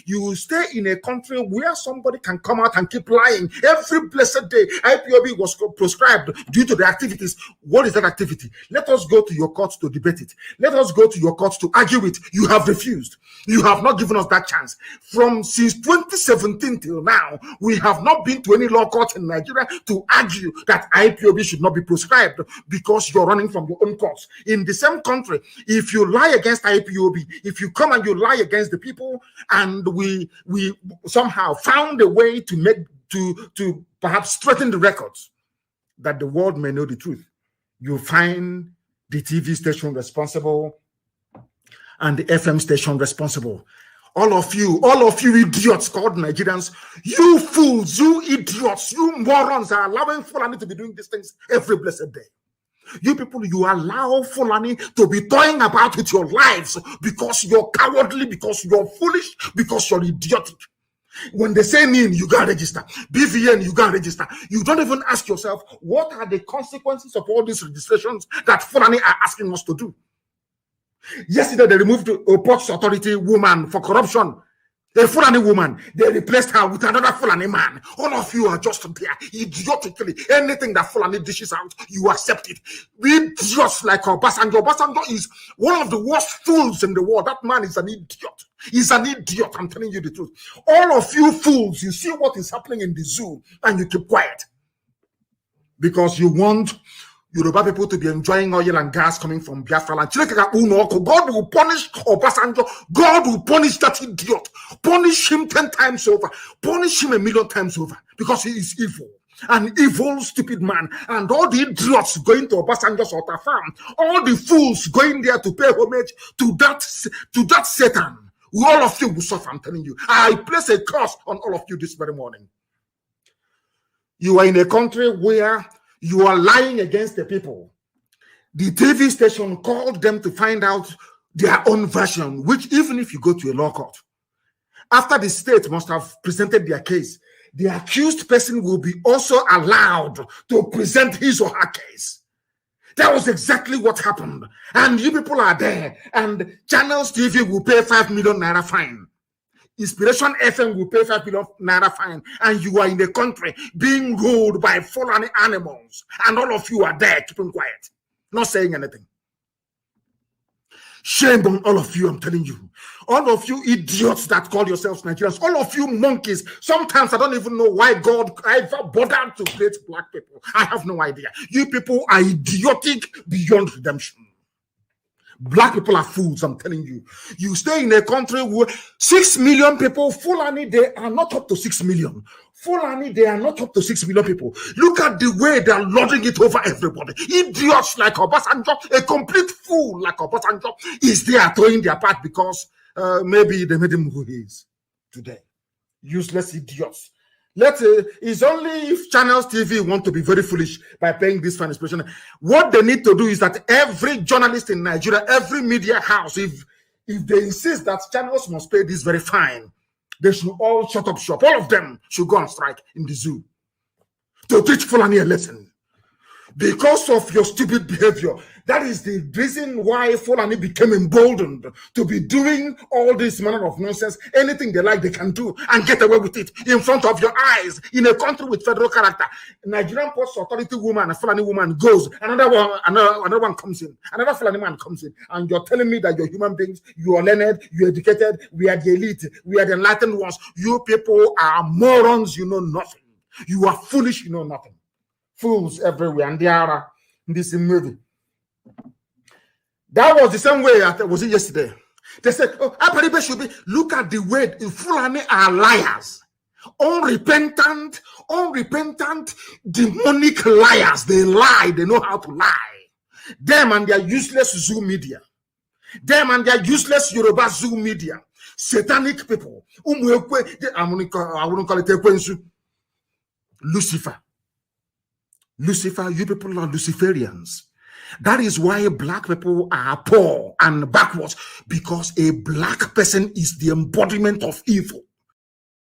You stay in a country where somebody can come out and keep lying every blessed day. IPOB was proscribed due to the activities. What is that activity? Let us go to your courts to debate it. Let us go to your courts to argue it. You have refused. You have not given us that chance. Since 2017 till now, we have not been to any law court in Nigeria to argue that IPOB should not be proscribed because you're running from your own courts. In the same country, if you lie against IPOB, if you come and you lie against the people, and we somehow found a way to make to perhaps straighten the records that the world may know the truth, you find the TV station responsible and the FM station responsible. All of you idiots called Nigerians, you fools, you idiots, you morons are allowing Fulani to be doing these things every blessed day. You people, you allow Fulani to be toying about with your lives because you're cowardly, because you're foolish, because you're idiotic. When they say NIN, you gotta register. BVN, you gotta register. You don't even ask yourself, what are the consequences of all these registrations that Fulani are asking us to do? Yesterday, they removed a Ports Authority woman for corruption. A Fulani woman, they replaced her with another Fulani man. All of you are just there, idiotically. Anything that Fulani dishes out, you accept it. We just like Obasanjo. Obasanjo is one of the worst fools in the world. That man is an idiot. He's an idiot, I'm telling you the truth. All of you fools, you see what is happening in the zoo, and you keep quiet. Because you want Yoruba people to be enjoying oil and gas coming from Biafra land. God will punish Obasanjo. God will punish that idiot. Punish him 10 times over. Punish him 1,000,000 times over. Because he is evil. An evil, stupid man. And all the idiots going to Obasanjo's altar farm. All the fools going there to pay homage to that Satan. All of you will suffer, I'm telling you. I place a curse on all of you this very morning. You are in a country where you are lying against the people. The TV station called them to find out their own version, which even if you go to a law court, after the state must have presented their case, the accused person will be also allowed to present his or her case. That was exactly what happened. And you people are there, and Channels TV will pay 5 million naira fine. Inspiration FM will pay 5 million naira fine, and you are in the country being ruled by Fulani animals, and all of you are there keeping quiet, not saying anything. Shame on all of you, I'm telling you. All of you idiots that call yourselves Nigerians, all of you monkeys. Sometimes I don't even know why God ever bothered to create black people. I have no idea. You people are idiotic beyond redemption. Black people are fools, I'm telling you. You stay in a country where 6 million people, Fulani, they are not up to 6 million. Fulani, they are not up to 6 million people. Look at the way they are lording it over everybody. Idiots like Obasanjo, a complete fool like Obasanjo, is there throwing their part because maybe they made him who he is today. Useless idiots. It's only if Channels TV want to be very foolish by paying this fine expression. What they need to do is that every journalist in Nigeria, every media house, if they insist that Channels must pay this very fine, they should all shut up shop. All of them should go on strike in the zoo to teach Fulani a lesson. Because of your stupid behavior, that is the reason why Fulani became emboldened to be doing all this manner of nonsense. Anything they like, they can do and get away with it in front of your eyes in a country with federal character. Nigerian Ports Authority woman, a Fulani woman goes, another one comes in, another Fulani man comes in, and you're telling me that you're human beings, you are learned, you're educated, we are the elite, we are the enlightened ones. You people are morons, you know nothing. You are foolish, you know nothing. Fools everywhere, and they are in this movie. That was the same way that was it yesterday. They said, oh, Aparibe should be, look at the way the Fulani are liars. Unrepentant, demonic liars. They lie, they know how to lie. Them and their useless Zoo media. Them and their useless Yoruba Zoo media. Satanic people. I wouldn't call it Ekwensu. Lucifer, you people are Luciferians. That is why black people are poor and backwards, because a black person is the embodiment of evil.